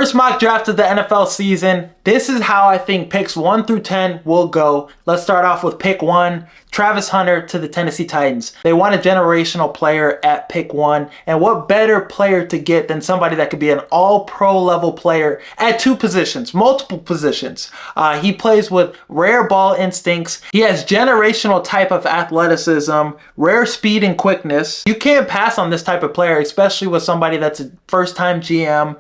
First mock draft of the NFL season. This is how I think picks 1 through 10 will go. Let's start off with pick 1, Travis Hunter to the Tennessee Titans. They want a generational player at pick 1, and what better player to get than somebody that could be an all-pro level player at 2 positions, multiple positions. He plays with rare ball instincts. He has generational type of athleticism, rare speed and quickness. You can't pass on this type of player, especially with somebody that's a first-time GM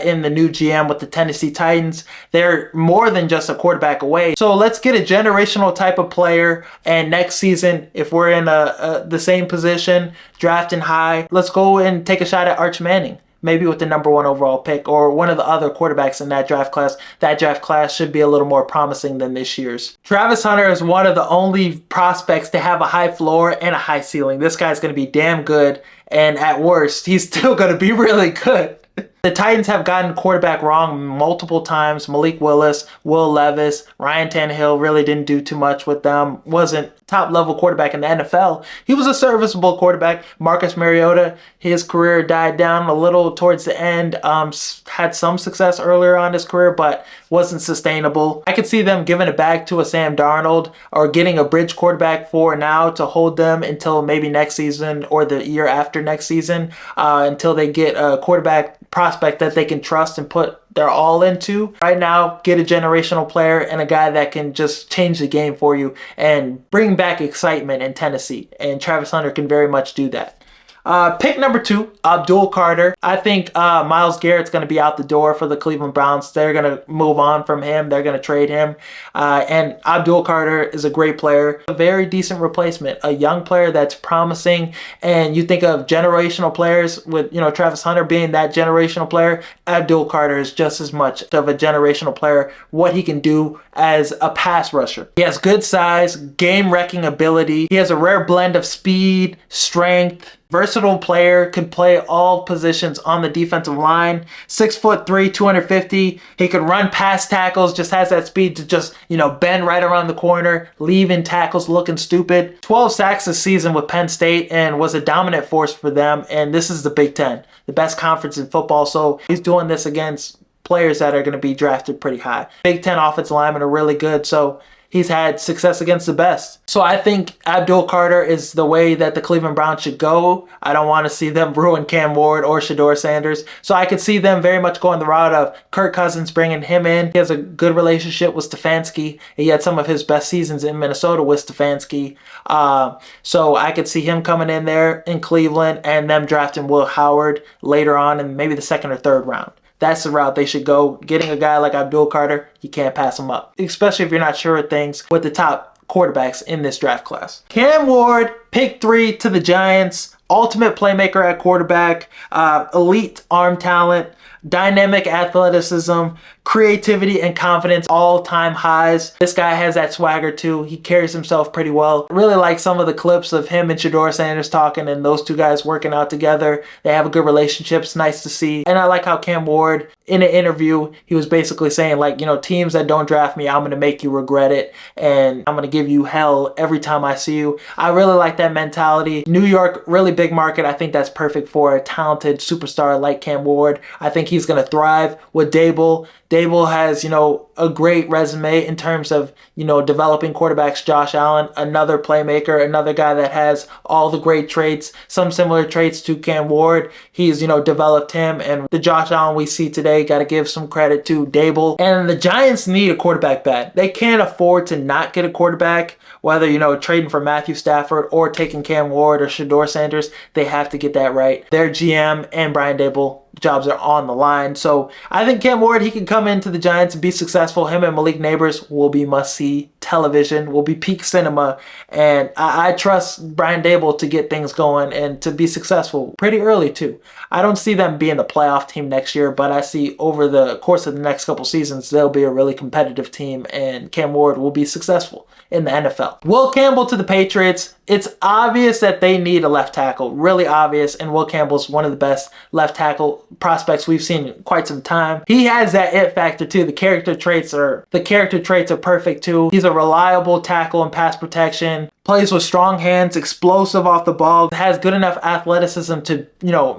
in the new GM with the Tennessee Titans. They're more than just a quarterback away. So let's get a generational type of player, and next season, if we're in the same position, drafting high, let's go and take a shot at Arch Manning. Maybe with the number 1 overall pick or one of the other quarterbacks in that draft class. That draft class should be a little more promising than this year's. Travis Hunter is one of the only prospects to have a high floor and a high ceiling. This guy's going to be damn good, and at worst, he's still going to be really good. The Titans have gotten quarterback wrong multiple times. Malik Willis, Will Levis, Ryan Tannehill really didn't do too much with them. Wasn't top level quarterback in the NFL. He was a serviceable quarterback. Marcus Mariota, his career died down a little towards the end. Had some success earlier on in his career, but wasn't sustainable. I could see them giving it back to a Sam Darnold or getting a bridge quarterback for now to hold them until maybe next season or the year after next season, until they get a quarterback prospect that they can trust and put their all into. Right now, get a generational player and a guy that can just change the game for you and bring back excitement in Tennessee. And Travis Hunter can very much do that. Pick number 2, Abdul Carter. I think Myles Garrett's going to be out the door for the Cleveland Browns. They're going to move on from him. They're going to trade him. And Abdul Carter is a great player. A very decent replacement. A young player that's promising. And you think of generational players with, Travis Hunter being that generational player. Abdul Carter is just as much of a generational player. What he can do as a pass rusher. He has good size, game-wrecking ability. He has a rare blend of speed, strength, versatile player, can play all positions on the defensive line. 6'3", 250. He could run past tackles, just has that speed to just, bend right around the corner, leaving tackles looking stupid. 12 sacks this season with Penn State and was a dominant force for them. And this is the Big Ten, the best conference in football. So he's doing this against players that are going to be drafted pretty high. Big Ten offensive linemen are really good. So he's had success against the best. So I think Abdul Carter is the way that the Cleveland Browns should go. I don't want to see them ruin Cam Ward or Shedeur Sanders. So I could see them very much going the route of Kirk Cousins, bringing him in. He has a good relationship with Stefanski. He had some of his best seasons in Minnesota with Stefanski. So I could see him coming in there in Cleveland and them drafting Will Howard later on in maybe the 2nd or 3rd round. That's the route they should go. Getting a guy like Abdul Carter, you can't pass him up, especially if you're not sure of things with the top quarterbacks in this draft class. Cam Ward, pick 3 to the Giants. Ultimate playmaker at quarterback, elite arm talent, dynamic athleticism, creativity and confidence, all-time highs. This guy has that swagger too. He carries himself pretty well. Really like some of the clips of him and Shedeur Sanders talking and those two guys working out together. They have a good relationship. It's nice to see. And I like how Cam Ward, in an interview, he was basically saying teams that don't draft me, I'm going to make you regret it. And I'm going to give you hell every time I see you. I really like that mentality. New York, really big market. I think that's perfect for a talented superstar like Cam Ward. I think he's going to thrive with Dable. Dable has, a great resume in terms of, developing quarterbacks. Josh Allen, another playmaker, another guy that has all the great traits, some similar traits to Cam Ward. He's, developed him, and the Josh Allen we see today, got to give some credit to Dable. And the Giants need a quarterback bad. They can't afford to not get a quarterback, whether, trading for Matthew Stafford or taking Cam Ward or Shedeur Sanders. They have to get that right. Their GM and Brian Dable jobs are on the line. So I think Cam Ward, he can come into the Giants and be successful. Him and Malik Neighbors will be must-see television, will be peak cinema. And I trust Brian Dable to get things going and to be successful pretty early too. I don't see them being the playoff team next year, but I see over the course of the next couple seasons, they'll be a really competitive team and Cam Ward will be successful in the NFL. Will Campbell to the Patriots It's obvious that they need a left tackle, really obvious, and Will Campbell's one of the best left tackle prospects we've seen in quite some time. He has that it factor too. The character traits are perfect too. He's a reliable tackle and pass protection. Plays with strong hands, explosive off the ball, has good enough athleticism to,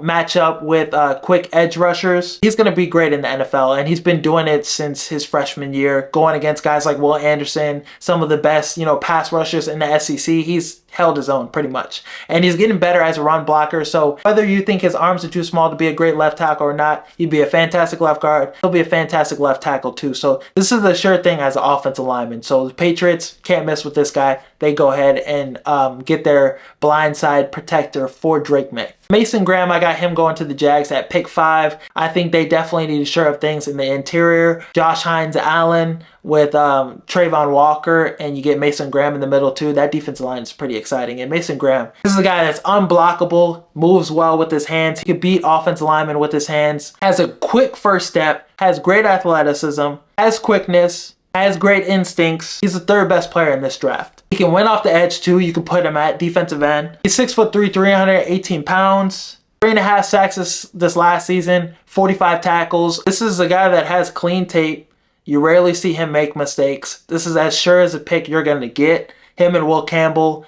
match up with quick edge rushers. He's going to be great in the NFL, and he's been doing it since his freshman year, going against guys like Will Anderson, some of the best, pass rushers in the SEC. He's held his own pretty much. And he's getting better as a run blocker. So whether you think his arms are too small to be a great left tackle or not, he'd be a fantastic left guard. He'll be a fantastic left tackle too. So this is a sure thing as an offensive lineman. So the Patriots can't miss with this guy. They go ahead and get their blindside protector for Drake May. Mason Graham, I got him going to the Jags at pick 5. I think they definitely need to shore up things in the interior. Josh Hines-Allen with Trayvon Walker, and you get Mason Graham in the middle too. That defensive line is pretty exciting. And Mason Graham, this is a guy that's unblockable, moves well with his hands. He could beat offensive linemen with his hands, has a quick first step, has great athleticism, has quickness, has great instincts. He's the 3rd best player in this draft. He can win off the edge too. You can put him at defensive end. He's 6'3", 318 pounds. 3.5 sacks this last season, 45 tackles. This is a guy that has clean tape. You rarely see him make mistakes. This is as sure as a pick you're going to get. Him and Will Campbell.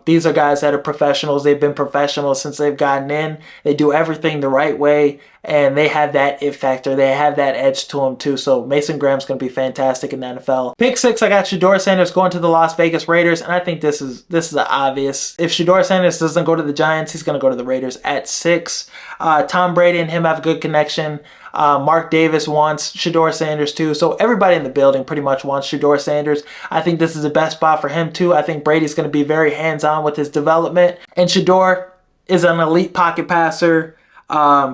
These are guys that are professionals. They've been professionals since they've gotten in. They do everything the right way, and they have that it factor. They have that edge to them too. So Mason Graham's going to be fantastic in the NFL. Pick 6, I got Shedeur Sanders going to the Las Vegas Raiders, and I think this is obvious. If Shedeur Sanders doesn't go to the Giants, he's going to go to the Raiders at 6. Tom Brady and him have a good connection. Mark Davis wants Shedeur Sanders too. So everybody in the building pretty much wants Shedeur Sanders. I think this is the best spot for him too. I think Brady's going to be very hands-on with his development. And Shedeur is an elite pocket passer.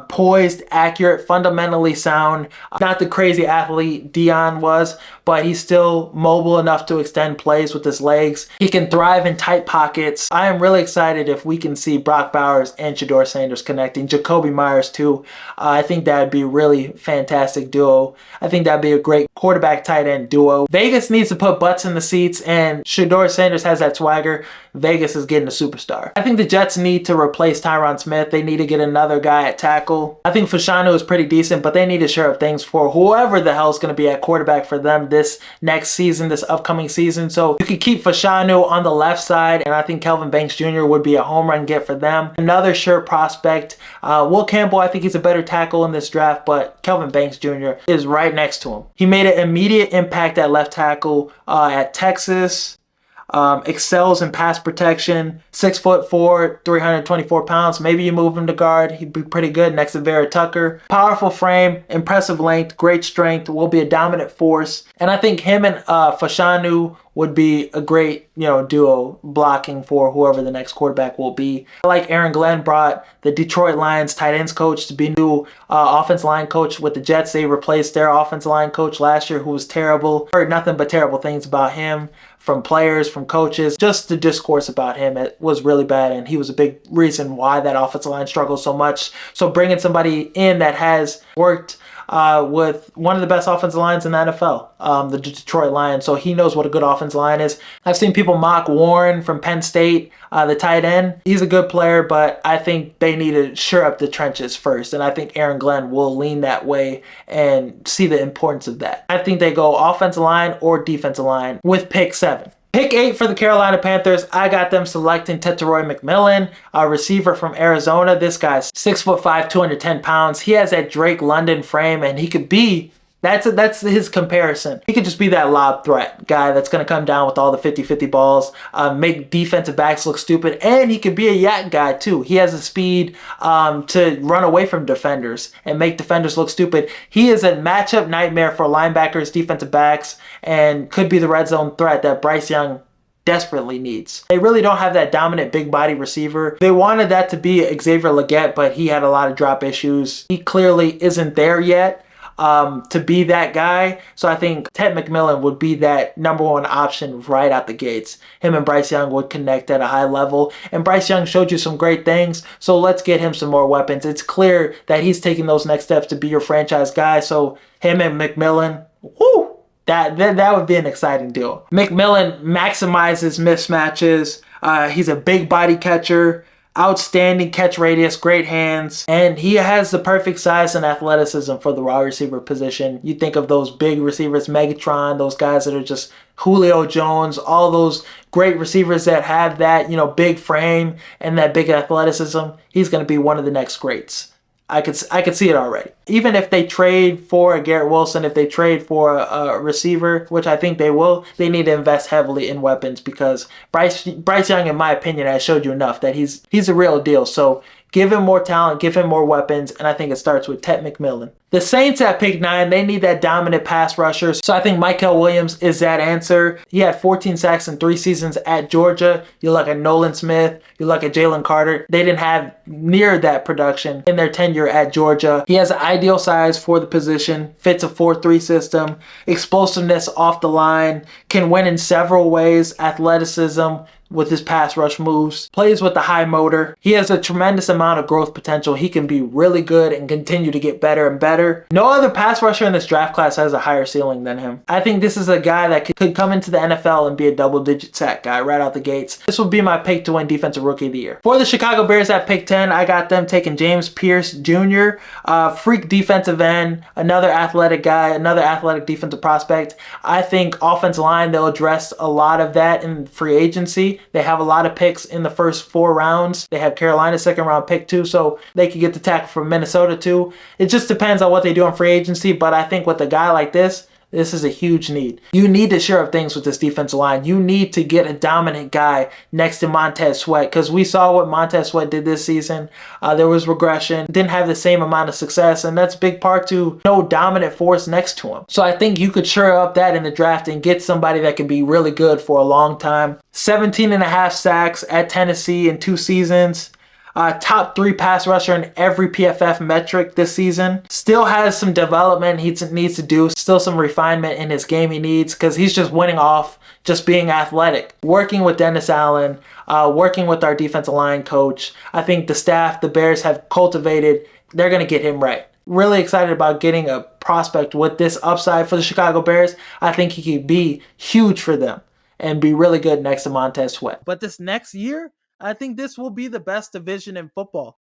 Poised, accurate, fundamentally sound. Not the crazy athlete Dion was, but he's still mobile enough to extend plays with his legs. He can thrive in tight pockets. I am really excited if we can see Brock Bowers and Shedeur Sanders connecting. Jacoby Myers too. I think that would be a really fantastic duo. I think that would be a great quarterback tight end duo. Vegas needs to put butts in the seats, and Shedeur Sanders has that swagger. Vegas is getting a superstar. I think the Jets need to replace Tyron Smith. They need to get another guy at tackle. I think Fashanu is pretty decent, but they need to shore up things for whoever the hell is going to be at quarterback for them this next season, this upcoming season. So you could keep Fashanu on the left side, and I think Kelvin Banks Jr. would be a home run get for them. Another sure prospect. Will Campbell, I think he's a better tackle in this draft, but Kelvin Banks Jr. is right next to him. He made an immediate impact at left tackle at Texas. Excels in pass protection, 6'4", 324 pounds. Maybe you move him to guard. He'd be pretty good next to Vera Tucker. Powerful frame, impressive length, great strength, will be a dominant force. And I think him and Fashanu would be a great, duo blocking for whoever the next quarterback will be. I like Aaron Glenn brought the Detroit Lions tight ends coach to be new offensive line coach with the Jets. They replaced their offensive line coach last year, who was terrible. Heard nothing but terrible things about him from players, from coaches. Just the discourse about him, it was really bad, and he was a big reason why that offensive line struggled so much. So bringing somebody in that has worked with one of the best offensive lines in the NFL, the Detroit Lions. So he knows what a good offensive line is. I've seen people mock Warren from Penn State, the tight end. He's a good player, but I think they need to shore up the trenches first. And I think Aaron Glenn will lean that way and see the importance of that. I think they go offensive line or defensive line with pick 7. Pick 8 for the Carolina Panthers. I got them selecting Tetairoa McMillan, a receiver from Arizona. This guy's 6'5", 210 pounds. He has that Drake London frame, and he could be, that's his comparison. He could just be that lob threat guy that's going to come down with all the 50-50 balls, make defensive backs look stupid, and he could be a yak guy too. He has the speed to run away from defenders and make defenders look stupid. He is a matchup nightmare for linebackers, defensive backs, and could be the red zone threat that Bryce Young desperately needs. They really don't have that dominant big body receiver. They wanted that to be Xavier Legette, but he had a lot of drop issues. He clearly isn't there yet to be that guy. So I think Ted McMillan would be that number one option right out the gates. Him and Bryce Young would connect at a high level. And Bryce Young showed you some great things. So let's get him some more weapons. It's clear that he's taking those next steps to be your franchise guy. So him and McMillan, whoo! That would be an exciting deal. McMillan maximizes mismatches. He's a big body catcher, outstanding catch radius, great hands, and he has the perfect size and athleticism for the wide receiver position. You think of those big receivers, Megatron, those guys that are just Julio Jones, all those great receivers that have that, big frame and that big athleticism. He's going to be one of the next greats. I could see it already. Even if they trade for a Garrett Wilson, if they trade for a receiver, which I think they will, they need to invest heavily in weapons because Bryce Young, in my opinion, has showed you enough that he's a real deal. So give him more talent, give him more weapons, and I think it starts with Ted McMillan. The Saints at pick 9, they need that dominant pass rusher. So I think Mykel Williams is that answer. He had 14 sacks in 3 seasons at Georgia. You look at Nolan Smith, you look at Jalen Carter. They didn't have near that production in their tenure at Georgia. He has an ideal size for the position, fits a 4-3 system, explosiveness off the line, can win in several ways, athleticism, with his pass rush moves, plays with the high motor. He has a tremendous amount of growth potential. He can be really good and continue to get better and better. No other pass rusher in this draft class has a higher ceiling than him. I think this is a guy that could come into the NFL and be a double-digit sack guy right out the gates. This would be my pick to win Defensive Rookie of the Year. For the Chicago Bears at pick 10, I got them taking James Pierce Jr., freak defensive end, another athletic guy, another athletic defensive prospect. I think offensive line, they'll address a lot of that in free agency. They have a lot of picks in the first 4 rounds. They have Carolina's second round pick too, so they could get the tackle from Minnesota too. It just depends on what they do in free agency, but I think with a guy like this is a huge need. You need to share up things with this defensive line. You need to get a dominant guy next to Montez Sweat because we saw what Montez Sweat did this season. There was regression, didn't have the same amount of success, and that's a big part to no dominant force next to him. So I think you could shore up that in the draft and get somebody that can be really good for a long time. 17.5 sacks at Tennessee in 2 seasons. Top 3 pass rusher in every PFF metric this season. Still has some development he needs to do. Still some refinement in his game he needs because he's just winning off just being athletic. Working with Dennis Allen, working with our defensive line coach. I think the staff, the Bears have cultivated, they're going to get him right. Really excited about getting a prospect with this upside for the Chicago Bears. I think he could be huge for them and be really good next to Montez Sweat. But this next year, I think this will be the best division in football.